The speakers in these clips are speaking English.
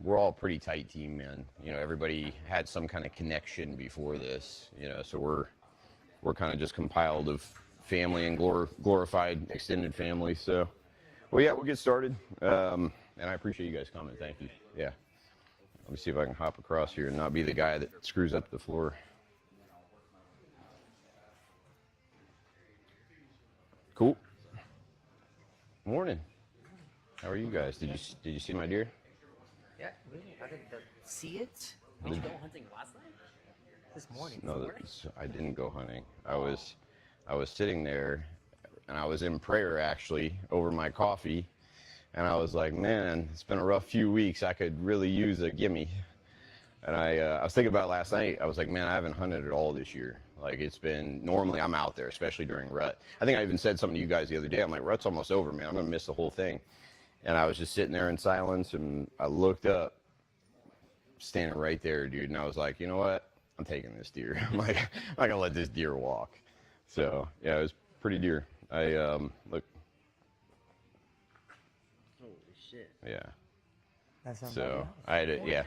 we're all a pretty tight team, man. You know, everybody had some kind of connection before this, you know, so we're kind of just compiled of family and glorified extended family. So, well, yeah, we'll get started. And I appreciate you guys coming. Thank you. Yeah. Let me see if I can hop across here and not be the guy that screws up the floor. Cool. Morning. How are you guys? Did you see my deer? Yeah, really? I didn't see it. Did you go hunting last night? This morning? No, I didn't go hunting. I was sitting there, and I was in prayer actually over my coffee, and I was like, man, it's been a rough few weeks. I could really use a gimme. And I was thinking about it last night. I was like, man, I haven't hunted at all this year. Like, it's been, normally I'm out there, especially during rut. I think I even said something to you guys the other day. I'm like, rut's almost over, man. I'm gonna miss the whole thing. And I was just sitting there in silence, and I looked up, standing right there, dude, and I was like, you know what? I'm taking this deer. I'm like, I'm not gonna let this deer walk. So yeah, it was pretty deer. Look. Holy shit. Yeah. That's not So bad. I had it. Yeah.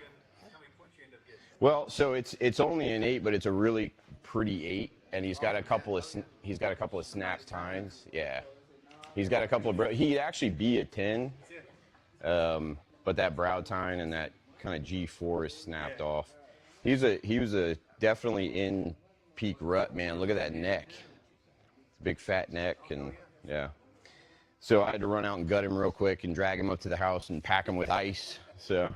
Well, so it's only an 8, but it's a really pretty 8, and he's got a couple of snap tines. Yeah. He's got a couple of. He'd actually be a 10, but that brow tine and that kind of G4 is snapped off. He was a definitely in peak rut, man. Look at that neck, big fat neck, and yeah. So I had to run out and gut him real quick and drag him up to the house and pack him with ice. So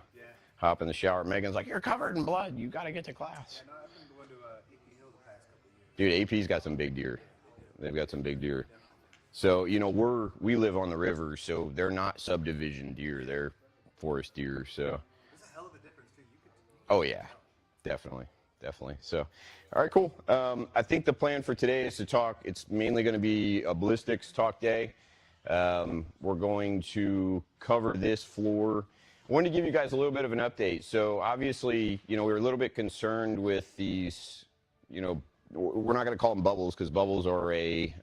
hop in the shower. Megan's like, "You're covered in blood. You got to get to class." Yeah, no, I've been going to AP Hill the past couple of years. Dude, AP's got some big deer. They've got some big deer. So, you know, we live on the river, so they're not subdivision deer. They're forest deer, so. It's a hell of a difference, too. Oh, yeah, definitely. So, all right, cool. I think the plan for today is to talk. It's mainly going to be a ballistics talk day. We're going to cover this floor. I wanted to give you guys a little bit of an update. So, obviously, you know, we were a little bit concerned with these, you know, we're not going to call them bubbles because bubbles are a,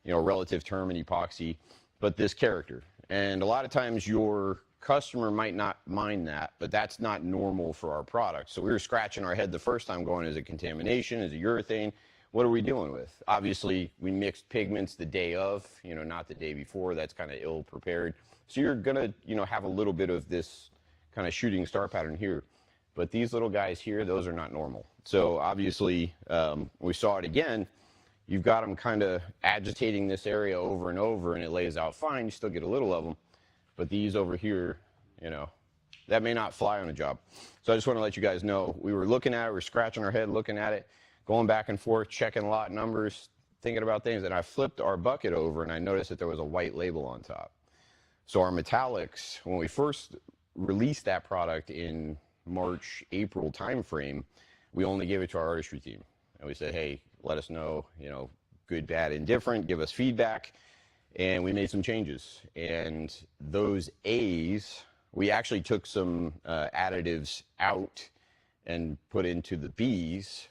you know, relative term in epoxy, but this character. And a lot of times your customer might not mind that, but that's not normal for our product. So we were scratching our head the first time going, is it contamination? Is it urethane? What are we dealing with? Obviously, we mixed pigments the day of, you know, not the day before. That's kind of ill prepared. So you're going to, you know, have a little bit of this kind of shooting star pattern here. But these little guys here, those are not normal. So obviously, we saw it again. You've got them kind of agitating this area over and over, and it lays out fine. You still get a little of them. But these over here, you know, that may not fly on a job. So I just want to let you guys know, we were looking at it, we're scratching our head, looking at it, going back and forth, checking lot numbers, thinking about things. And I flipped our bucket over, and I noticed that there was a white label on top. So our metallics, when we first released that product in March, April timeframe, we only gave it to our artistry team. And we said, hey, let us know, you know, good, bad, indifferent, give us feedback. And we made some changes. And those A's, we actually took some additives out and put into the B's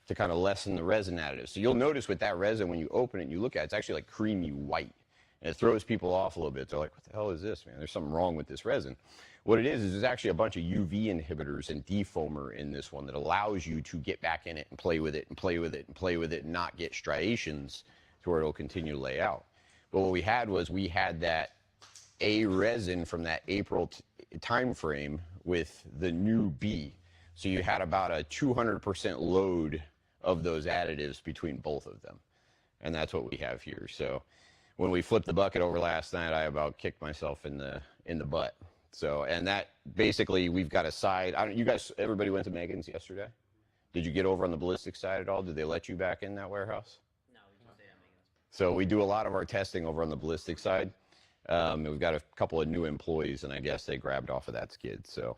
to kind of lessen the resin additives. So you'll notice with that resin, when you open it and you look at it, it's actually like creamy white. And it throws people off a little bit. They're like, what the hell is this, man? There's something wrong with this resin. What it is there's actually a bunch of UV inhibitors and defoamer in this one that allows you to get back in it and play with it and play with it and play with it and not get striations to where it'll continue to lay out. But what we had was we had that A resin from that April time frame with the new B. So you had about a 200% load of those additives between both of them. And that's what we have here. So when we flipped the bucket over last night, I about kicked myself in the butt. So, and that basically, we've got a side. You guys, everybody went to Meghan's yesterday? Did you get over on the ballistic side at all? Did they let you back in that warehouse? No, we just stay at Meghan's. So we do a lot of our testing over on the ballistic side. We've got a couple of new employees, and I guess they grabbed off of that skid. So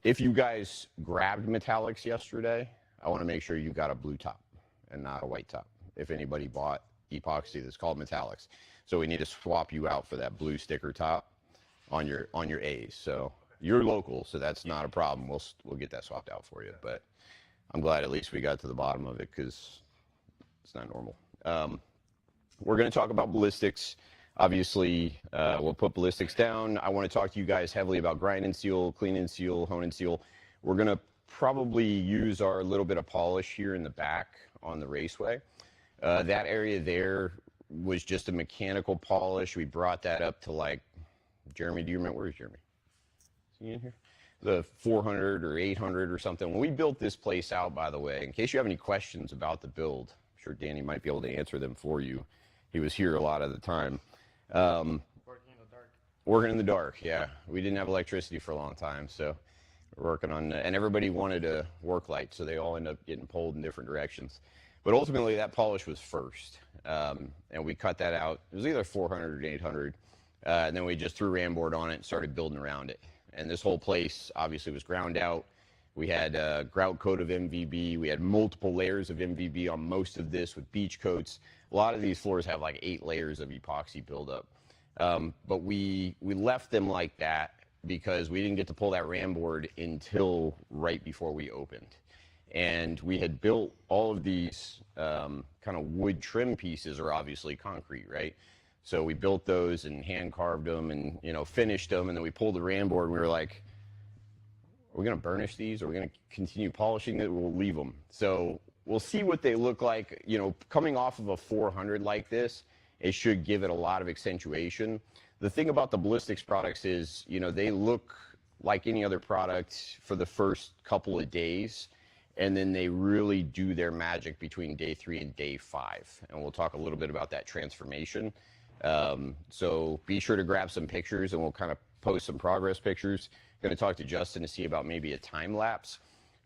if you guys grabbed metallics yesterday, I want to make sure you got a blue top and not a white top. If anybody bought epoxy that's called metallics. So we need to swap you out for that blue sticker top on your A's. So you're local, so that's not a problem. We'll get that swapped out for you. But I'm glad at least we got to the bottom of it because it's not normal. We're going to talk about ballistics. Obviously, we'll put ballistics down. I want to talk to you guys heavily about grind and seal, clean and seal, hone and seal. We're going to probably use our little bit of polish here in the back on the raceway. That area there was just a mechanical polish. We brought that up to like, Jeremy, do you remember, where's Jeremy? Is he in here? The 400 or 800 or something. When we built this place out, by the way, in case you have any questions about the build, I'm sure Danny might be able to answer them for you. He was here a lot of the time. Working in the dark. Working in the dark, yeah. We didn't have electricity for a long time, so we're working on, and everybody wanted a work light, so they all ended up getting pulled in different directions. But ultimately, that polish was first, and we cut that out. It was either 400 or 800, and then we just threw ram board on it and started building around it. And this whole place obviously was ground out. We had a grout coat of MVB. We had multiple layers of MVB on most of this with beach coats. A lot of these floors have like 8 layers of epoxy buildup. But we left them like that because we didn't get to pull that ram board until right before we opened. And we had built all of these kind of wood trim pieces are obviously concrete, right? So we built those and hand carved them and, you know, finished them. And then we pulled the ram board and we were like, are we going to burnish these? Are we going to continue polishing it? We'll leave them. So we'll see what they look like. You know, coming off of a 400 like this, it should give it a lot of accentuation. The thing about the ballistics products is, you know, they look like any other product for the first couple of days, and then they really do their magic between day 3 and day 5. And we'll talk a little bit about that transformation. So be sure to grab some pictures and we'll kind of post some progress pictures. Going to talk to Justin to see about maybe a time lapse.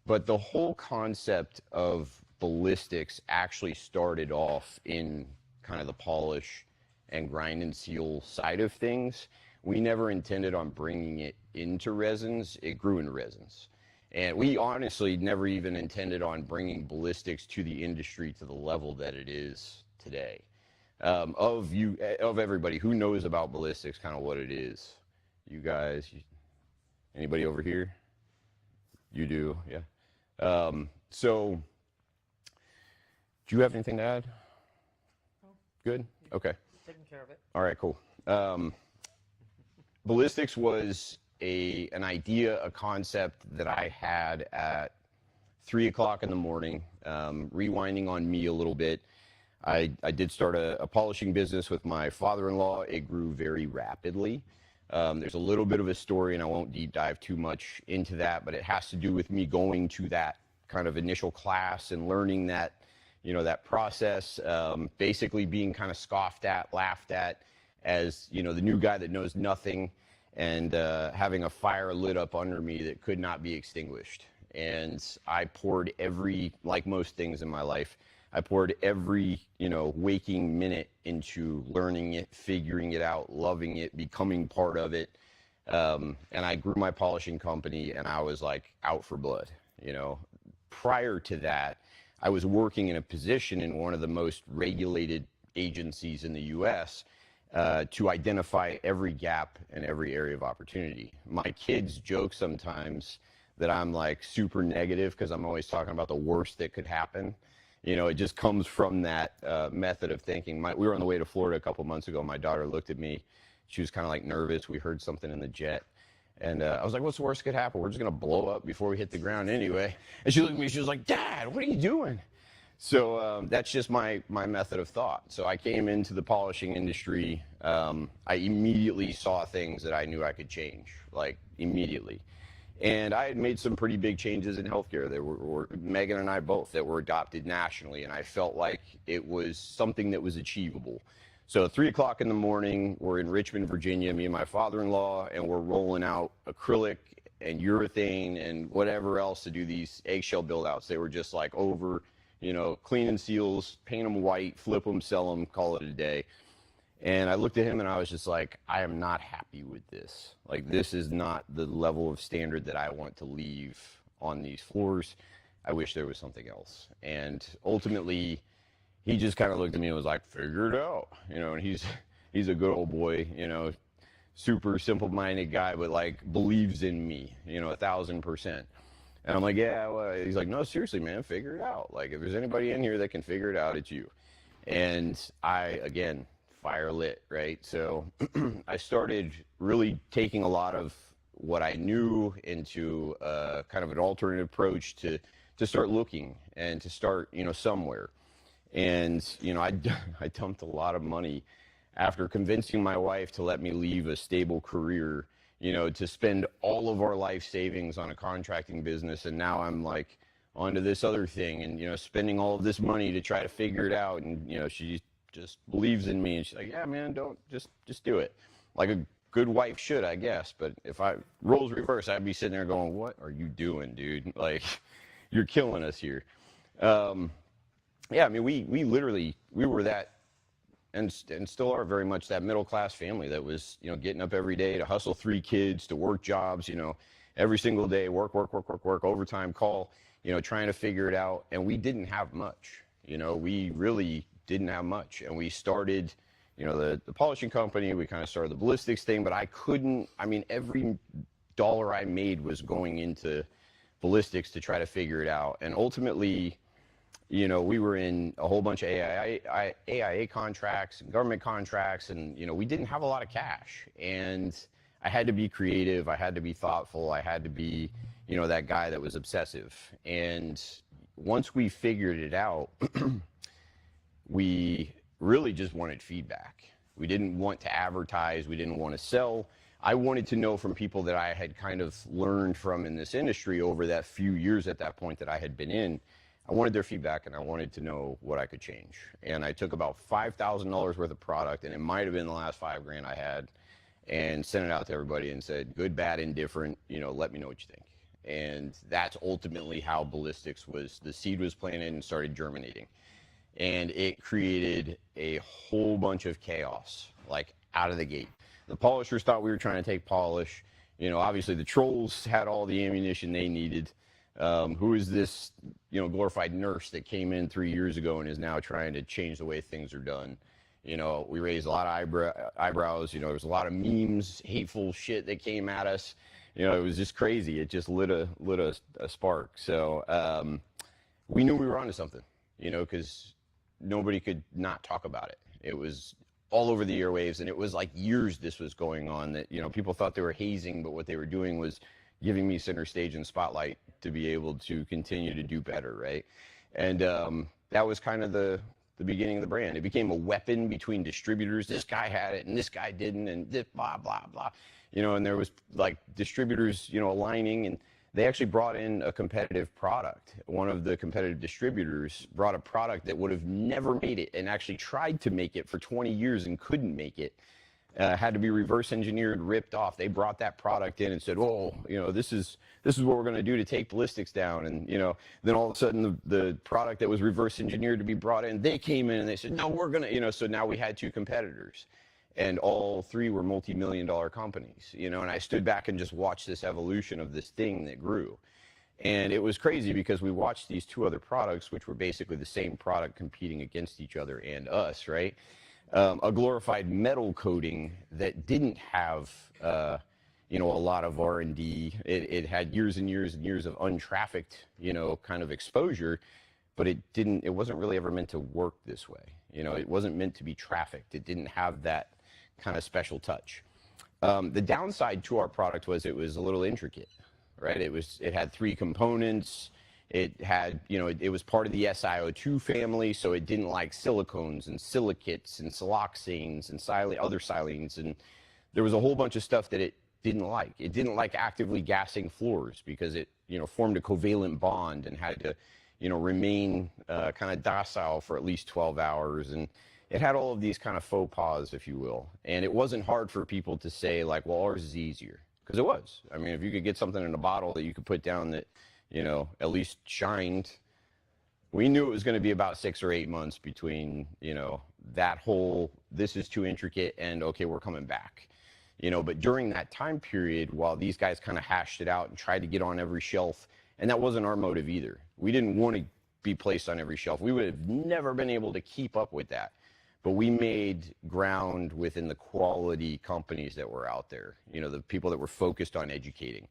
But the whole concept of ballistics actually started off in kind of the polish and grind and seal side of things. We never intended on bringing it into resins. It grew in resins. And we honestly never even intended on bringing ballistics to the industry to the level that it is today. Of everybody who knows about ballistics, kind of what it is. You guys, anybody over here? You do, yeah. So, do you have anything to add? No. Good? Okay. Taking care of it. All right, cool. Ballistics was an idea, a concept that I had at 3 o'clock in the morning, rewinding on me a little bit. I did start a polishing business with my father-in-law. It grew very rapidly. There's a little bit of a story, and I won't deep dive too much into that, but it has to do with me going to that kind of initial class and learning that, you know, that process, basically being kind of scoffed at, laughed at as, you know, the new guy that knows nothing, and having a fire lit up under me that could not be extinguished. And I poured like most things in my life, I poured every, you know, waking minute into learning it, figuring it out, loving it, becoming part of it. And I grew my polishing company, and I was like out for blood. You know, prior to that, I was working in a position in one of the most regulated agencies in the U.S. To identify every gap and every area of opportunity. My kids joke sometimes that I'm like super negative because I'm always talking about the worst that could happen. You know, it just comes from that method of thinking. We were on the way to Florida a couple months ago. My daughter looked at me. She was kind of like nervous. We heard something in the jet. And I was like, what's the worst that could happen? We're just going to blow up before we hit the ground anyway. And she looked at me. She was like, Dad, what are you doing? So that's just my method of thought. So I came into the polishing industry. I immediately saw things that I knew I could change, like immediately. And I had made some pretty big changes in healthcare. There were Meghan and I both that were adopted nationally, and I felt like it was something that was achievable. So 3 o'clock in the morning, we're in Richmond, Virginia, me and my father-in-law, and we're rolling out acrylic and urethane and whatever else to do these eggshell build-outs. They were just like over, you know, clean and seals, paint them white, flip them, sell them, call it a day. And I looked at him and I was just like, I am not happy with this. Like, this is not the level of standard that I want to leave on these floors. I wish there was something else. And ultimately, he just kind of looked at me and was like, figure it out. You know, and he's a good old boy, you know, super simple-minded guy, but like believes in me, you know, 1,000%. And I'm like, yeah, well, he's like, no, seriously, man, figure it out. Like, if there's anybody in here that can figure it out, it's you. And I, again, fire lit, right? So I started really taking a lot of what I knew into kind of an alternative approach to start looking and to start, somewhere. And, I dumped a lot of money after convincing my wife to let me leave a stable career, to spend all of our life savings on a contracting business. And now I'm like onto this other thing and, spending all of this money to try to figure it out. And, she just believes in me and she's like, yeah, man, don't just do it. Like a good wife should, I guess. But if roles reverse, I'd be sitting there going, what are you doing, dude? Like, you're killing us here. Yeah, I mean, we literally, we were that, and still are very much that middle class family that was, getting up every day to hustle 3 kids, to work jobs, every single day, work, overtime call, trying to figure it out. And we didn't have much, we really didn't have much. And we started, the polishing company, we kind of started the ballistics thing, but every dollar I made was going into ballistics to try to figure it out. And ultimately, we were in a whole bunch of AIA contracts and government contracts, and, we didn't have a lot of cash. And I had to be creative. I had to be thoughtful. I had to be, that guy that was obsessive. And once we figured it out, we really just wanted feedback. We didn't want to advertise. We didn't want to sell. I wanted to know from people that I had kind of learned from in this industry over that few years at that point that I had been in. I wanted their feedback and I wanted to know what I could change. And I took about $5,000 worth of product, and it might have been the last $5,000 I had, and sent it out to everybody and said, good, bad, indifferent, let me know what you think. And that's ultimately how ballistics the seed was planted and started germinating. And it created a whole bunch of chaos, like out of the gate. The polishers thought we were trying to take polish. Obviously the trolls had all the ammunition they needed. Who is this, glorified nurse that came in 3 years ago and is now trying to change the way things are done? We raised a lot of eyebrows. There was a lot of memes, hateful shit that came at us. It was just crazy. It just lit a spark. So we knew we were onto something, because nobody could not talk about it. It was all over the airwaves, and it was like years this was going on that, people thought they were hazing, but what they were doing was giving me center stage and spotlight to be able to continue to do better, right? And that was kind of the beginning of the brand. It became a weapon between distributors. This guy had it and this guy didn't, and this blah, blah, blah. And there was like distributors, aligning, and they actually brought in a competitive product. One of the competitive distributors brought a product that would have never made it and actually tried to make it for 20 years and couldn't make it. Had to be reverse engineered, ripped off. They brought that product in and said, oh, this is what we're going to do to take ballistics down. And, then all of a sudden the product that was reverse engineered to be brought in, they came in and they said, no, we're going to, so now we had 2 competitors. And all 3 were multi-million-dollar companies, and I stood back and just watched this evolution of this thing that grew. And it was crazy because we watched these 2 other products, which were basically the same product competing against each other and us, right? A glorified metal coating that didn't have, a lot of R&D. It had years and years and years of untrafficked, kind of exposure, but it wasn't really ever meant to work this way. It wasn't meant to be trafficked. It didn't have that kind of special touch. The downside to our product was it was a little intricate, right? It had 3 components. It had, it was part of the SiO2 family, so it didn't like silicones and silicates and siloxanes and other silenes. And there was a whole bunch of stuff that it didn't like. It didn't like actively gassing floors because it, formed a covalent bond and had to, remain kind of docile for at least 12 hours. And it had all of these kind of faux pas, if you will. And it wasn't hard for people to say, like, well, ours is easier. Because it was. I mean, if you could get something in a bottle that you could put down that, at least shined, we knew it was going to be about 6 or 8 months between, that whole, this is too intricate and, okay, we're coming back. But during that time period, while these guys kind of hashed it out and tried to get on every shelf, and that wasn't our motive either. We didn't want to be placed on every shelf. We would have never been able to keep up with that. But we made ground within the quality companies that were out there, the people that were focused on educating.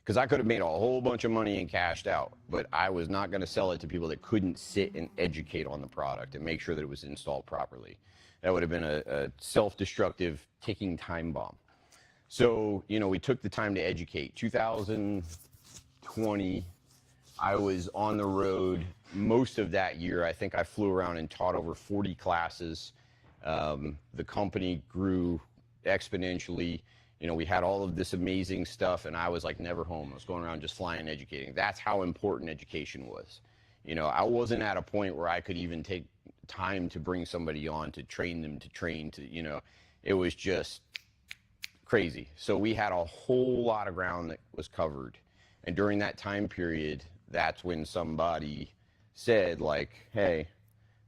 Because I could have made a whole bunch of money and cashed out, but I was not going to sell it to people that couldn't sit and educate on the product and make sure that it was installed properly. That would have been a self-destructive ticking time bomb. So, you know, we took the time to educate. 2020, I was on the road most of that year. I think I flew around and taught over 40 classes. The company grew exponentially. You know, we had all of this amazing stuff, and I was like never home. I was going around just flying and educating. That's how important education was. You know, I wasn't at a point where I could even take time to bring somebody on to train them, you know, it was just crazy. So we had a whole lot of ground that was covered. And during that time period, that's when somebody said like, hey,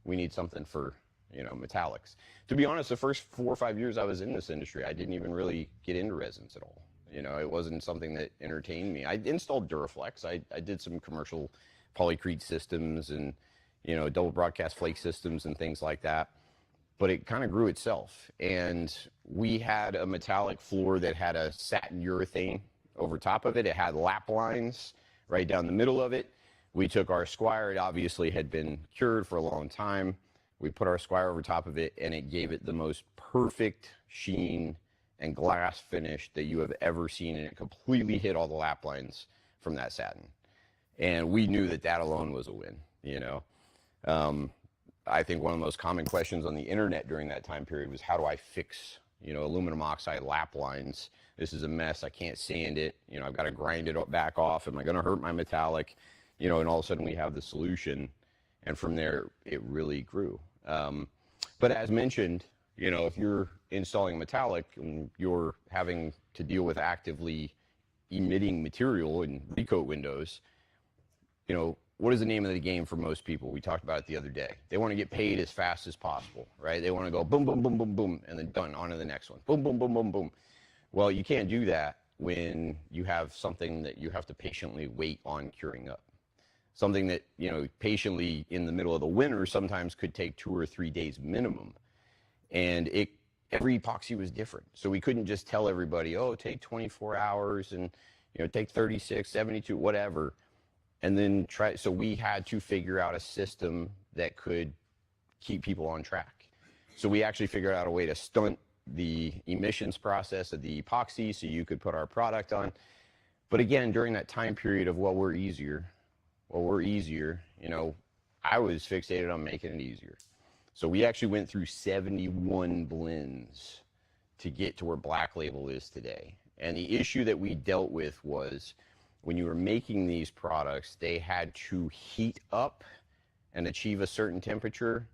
we need something for, you know, metallics. To be honest, the first 4 or 5 years I was in this industry, I didn't even really get into resins at all. You know, it wasn't something that entertained me. I installed Duraflex. I did some commercial polycrete systems and, you know, double broadcast flake systems and things like that. But it kind of grew itself. And we had a metallic floor that had a satin urethane over top of it. It had lap lines right down the middle of it. We took our Squire. It obviously had been cured for a long time. We put our Squire over top of it, and it gave it the most perfect sheen and glass finish that you have ever seen, and it completely hit all the lap lines from that satin. And we knew that that alone was a win, you know. I think one of the most common questions on the internet during that time period was, how do I fix, you know, aluminum oxide lap lines? This is a mess. I can't sand it. You know, I've got to grind it back off. Am I going to hurt my metallic? You know, and all of a sudden we have the solution. And from there, it really grew. But as mentioned, you know, if you're installing metallic and you're having to deal with actively emitting material in recoat windows, you know, what is the name of the game for most people? We talked about it the other day. They want to get paid as fast as possible, right? They want to go boom, boom, boom, boom, boom, and then done, on to the next one. Boom, boom, boom, boom, boom. Well, you can't do that when you have something that you have to patiently wait on curing up. Something that, you know, patiently in the middle of the winter sometimes could take 2 or 3 days minimum. And every epoxy was different. So we couldn't just tell everybody, oh, take 24 hours and, you know, take 36, 72, whatever. And then try, so we had to figure out a system that could keep people on track. So we actually figured out a way to stunt the emissions process of the epoxy so you could put our product on. But again, during that time period of, well, we're easier, you know, I was fixated on making it easier. So we actually went through 71 blends to get to where Black Label is today. And the issue that we dealt with was, when you were making these products, they had to heat up and achieve a certain temperature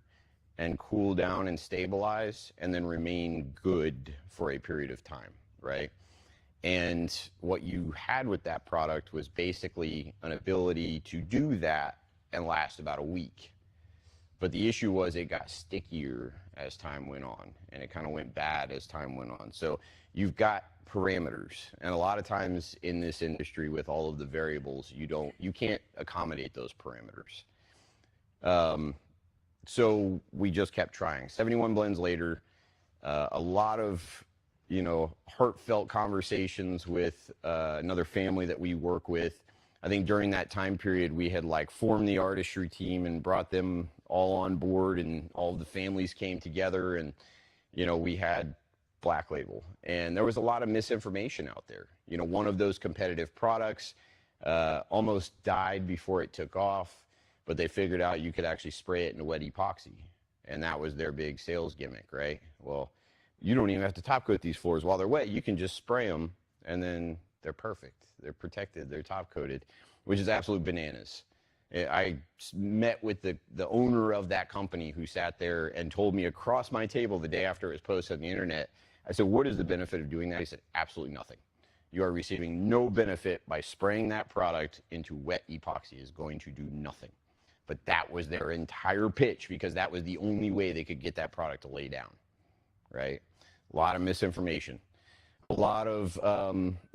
and cool down and stabilize and then remain good for a period of time, right? And what you had with that product was basically an ability to do that and last about a week. But the issue was it got stickier as time went on, and it kind of went bad as time went on. So you've got parameters, and a lot of times in this industry with all of the variables, you can't accommodate those parameters. So we just kept trying. 71 blends later, a lot of, you know, heartfelt conversations with another family that we work with. I think during that time period, we had like formed the artistry team and brought them all on board, and all of the families came together, and, you know, we had Black Label. And there was a lot of misinformation out there. You know, one of those competitive products almost died before it took off, but they figured out you could actually spray it in a wet epoxy. And that was their big sales gimmick, right? Well, you don't even have to top coat these floors while they're wet. You can just spray them, and then they're perfect. They're protected, they're top coated, which is absolute bananas. I met with the owner of that company, who sat there and told me across my table the day after it was posted on the internet. I said, what is the benefit of doing that? He said, absolutely nothing. You are receiving no benefit by spraying that product into wet epoxy. Is going to do nothing. But that was their entire pitch, because that was the only way they could get that product to lay down, right? A lot of misinformation. A lot of,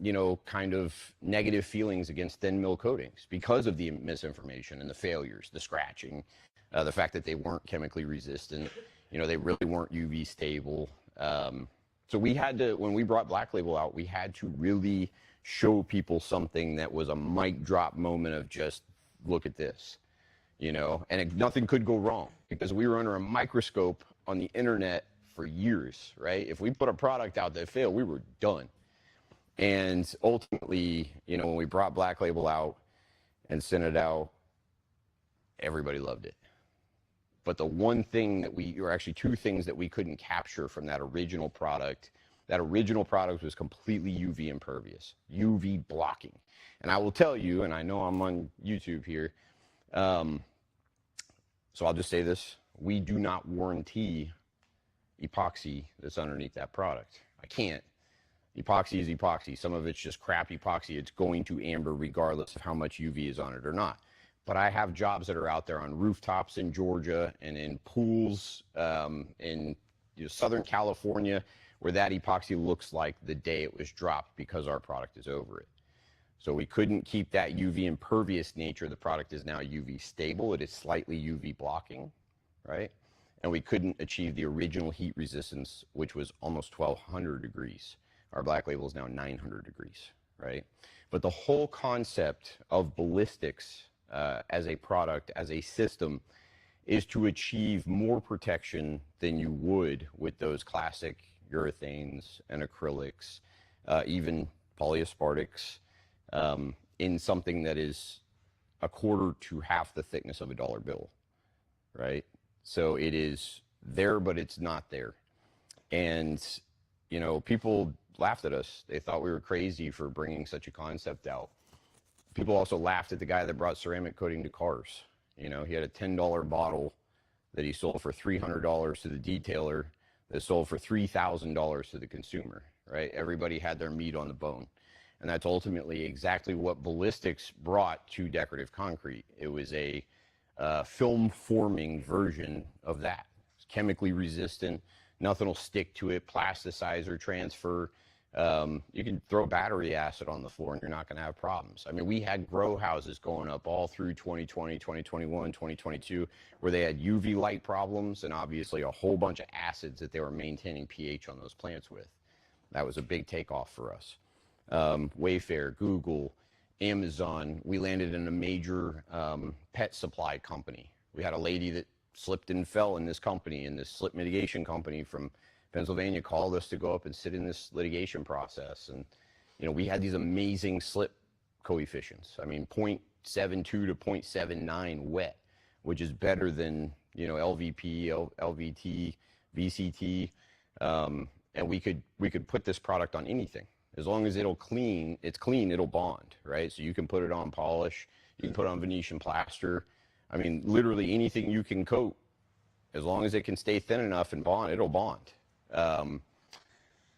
you know, kind of negative feelings against thin mill coatings because of the misinformation and the failures, the scratching, the fact that they weren't chemically resistant, you know, they really weren't UV stable. So we had to, when we brought Black Label out, we had to really show people something that was a mic drop moment of just, look at this, you know, and nothing could go wrong, because we were under a microscope on the internet for years, right? If we put a product out that failed, we were done. And ultimately, you know, when we brought Black Label out and sent it out, everybody loved it. But the one thing that or actually two things that we couldn't capture from that original product was completely UV impervious, UV blocking. And I will tell you, and I know I'm on YouTube here, so I'll just say this, we do not warranty epoxy that's underneath that product. I can't. Epoxy is epoxy. Some of it's just crap epoxy. It's going to amber regardless of how much UV is on it or not. But I have jobs that are out there on rooftops in Georgia and in pools in Southern California where that epoxy looks like the day it was dropped because our product is over it. So we couldn't keep that UV impervious nature. The product is now UV stable. It is slightly UV blocking, right? And we couldn't achieve the original heat resistance, which was almost 1,200 degrees. Our Black Label is now 900 degrees, right? But the whole concept of ballistics as a product, as a system, is to achieve more protection than you would with those classic urethanes and acrylics, even polyaspartics, in something that is a quarter to half the thickness of a dollar bill, right? So it is there, but it's not there. And, you know, people laughed at us. They thought we were crazy for bringing such a concept out. People also laughed at the guy that brought ceramic coating to cars. You know, he had a $10 bottle that he sold for $300 to the detailer that sold for $3,000 to the consumer, right? Everybody had their meat on the bone. And that's ultimately exactly what ballistics brought to decorative concrete. It was a film forming version of that. It's chemically resistant, nothing will stick to it, plasticizer transfer. You can throw battery acid on the floor and you're not gonna have problems. I mean, we had grow houses going up all through 2020, 2021, 2022, where they had UV light problems and obviously a whole bunch of acids that they were maintaining pH on those plants with. That was a big takeoff for us. Wayfair, Google, Amazon, we landed in a major pet supply company. We had a lady that slipped and fell in this company, in this slip mitigation company from Pennsylvania, called us to go up and sit in this litigation process. And, you know, we had these amazing slip coefficients. I mean, 0.72 to 0.79 wet, which is better than, you know, LVP, LVT, VCT. And we could put this product on anything. As long as it's clean, it'll bond, right? So you can put it on polish, you can put it on Venetian plaster. I mean, literally anything you can coat, as long as it can stay thin enough and bond, it'll bond.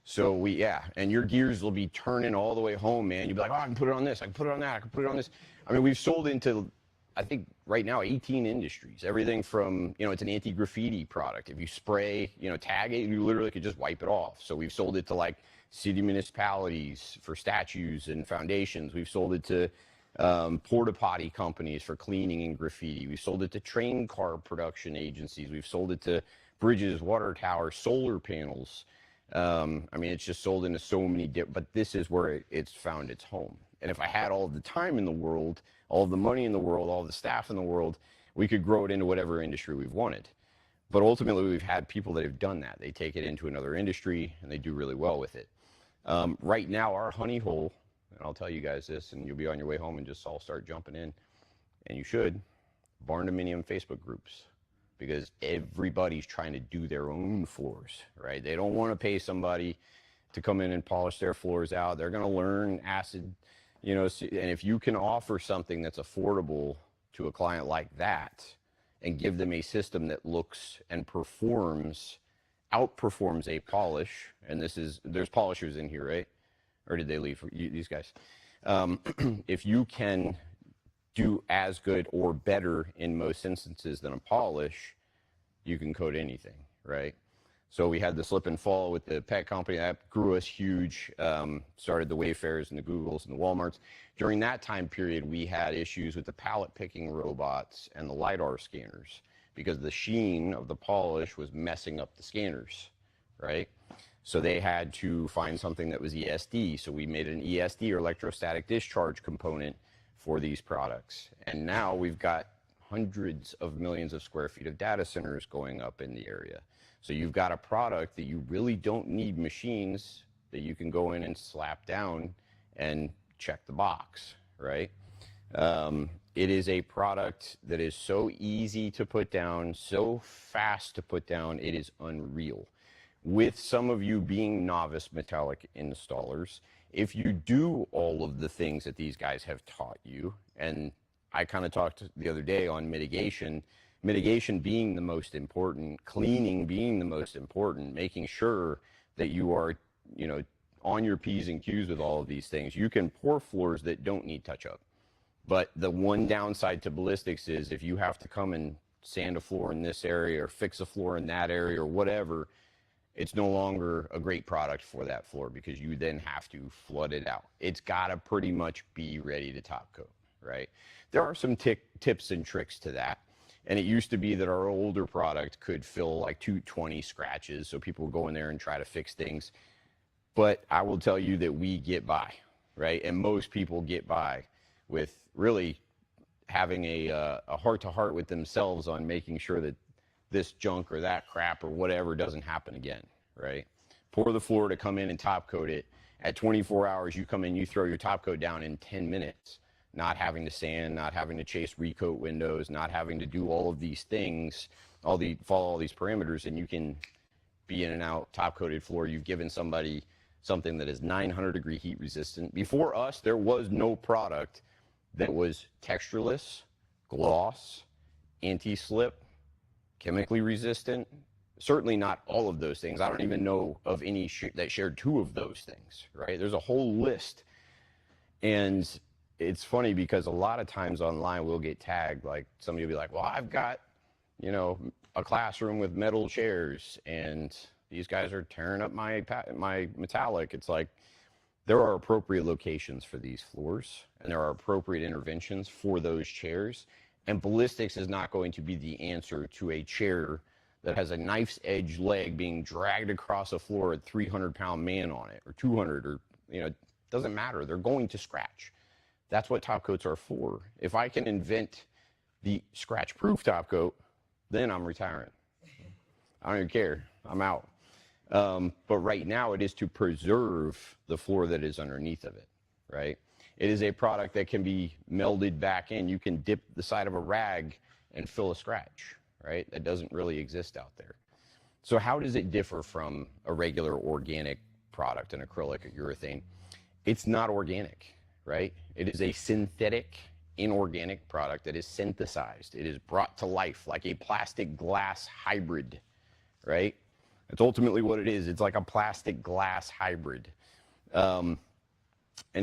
So and your gears will be turning all the way home, man. You'll be like, oh, I can put it on this, I can put it on that, I can put it on this. I mean, we've sold into, I think right now, 18 industries. Everything from, you know, it's an anti-graffiti product. If you spray, you know, tag it, you literally could just wipe it off. So we've sold it to like city municipalities for statues and foundations. We've sold it to porta potty companies for cleaning and graffiti. We've sold it to train car production agencies. We've sold it to bridges, water towers, solar panels. I mean, it's just sold into so many but this is where it's found its home. And if I had all the time in the world, all the money in the world, all the staff in the world, we could grow it into whatever industry we've wanted. But ultimately, we've had people that have done that. They take it into another industry and they do really well with it. Right now, our honey hole, and I'll tell you guys this, and you'll be on your way home and just all start jumping in, and you should, barn dominium Facebook groups, because everybody's trying to do their own floors, right? They don't want to pay somebody to come in and polish their floors out. They're going to learn acid, you know, and if you can offer something that's affordable to a client like that and give them a system that looks and outperforms a polish, and there's polishers in here, right? Or did they leave, these guys? If you can do as good or better in most instances than a polish, you can coat anything, right? So we had the slip and fall with the pet company that grew us huge, started the Wayfairs and the Googles and the Walmarts. During that time period, we had issues with the pallet picking robots and the LiDAR scanners because the sheen of the polish was messing up the scanners, right? So they had to find something that was ESD. So we made an ESD, or electrostatic discharge component, for these products. And now we've got hundreds of millions of square feet of data centers going up in the area. So you've got a product that you really don't need machines that you can go in and slap down and check the box, right? It is a product that is so easy to put down, so fast to put down, it is unreal. With some of you being novice metallic installers, if you do all of the things that these guys have taught you, and I kind of talked the other day on mitigation being the most important, cleaning being the most important, making sure that you are, you know, on your P's and Q's with all of these things. You can pour floors that don't need touch up. But the one downside to ballistics is if you have to come and sand a floor in this area or fix a floor in that area or whatever, it's no longer a great product for that floor because you then have to flood it out. It's got to pretty much be ready to top coat, right? There are some tips and tricks to that. And it used to be that our older product could fill like 220 scratches, so people would go in there and try to fix things. But I will tell you that we get by, right? And most people get by with really having a heart-to-heart with themselves on making sure that this junk or that crap or whatever doesn't happen again, right? Pour the floor to come in and top coat it. At 24 hours, you come in, you throw your top coat down in 10 minutes. Not having to sand, not having to chase recoat windows, not having to do all of these things, follow all these parameters, and you can be in and out top coated floor. You've given somebody something that is 900-degree heat resistant. Before us, there was no product that was textureless, gloss, anti-slip, chemically resistant. Certainly not all of those things. I don't even know of any that shared two of those things, right? There's a whole list. And it's funny because a lot of times online we'll get tagged, like somebody will be like, well, I've got, you know, a classroom with metal chairs and these guys are tearing up my metallic. It's like there are appropriate locations for these floors and there are appropriate interventions for those chairs. And ballistics is not going to be the answer to a chair that has a knife's edge leg being dragged across a floor with 300-pound man on it or 200 or, you know, it doesn't matter. They're going to scratch. That's what top coats are for. If I can invent the scratch-proof top coat, then I'm retiring. I don't even care. I'm out. But right now it is to preserve the floor that is underneath of it, right? It is a product that can be melded back in. You can dip the side of a rag and fill a scratch, right? That doesn't really exist out there. So how does it differ from a regular organic product, an acrylic or urethane? It's not organic, right? It is a synthetic, inorganic product that is synthesized. It is brought to life like a plastic glass hybrid, right? That's ultimately what it is. It's like a plastic glass hybrid. And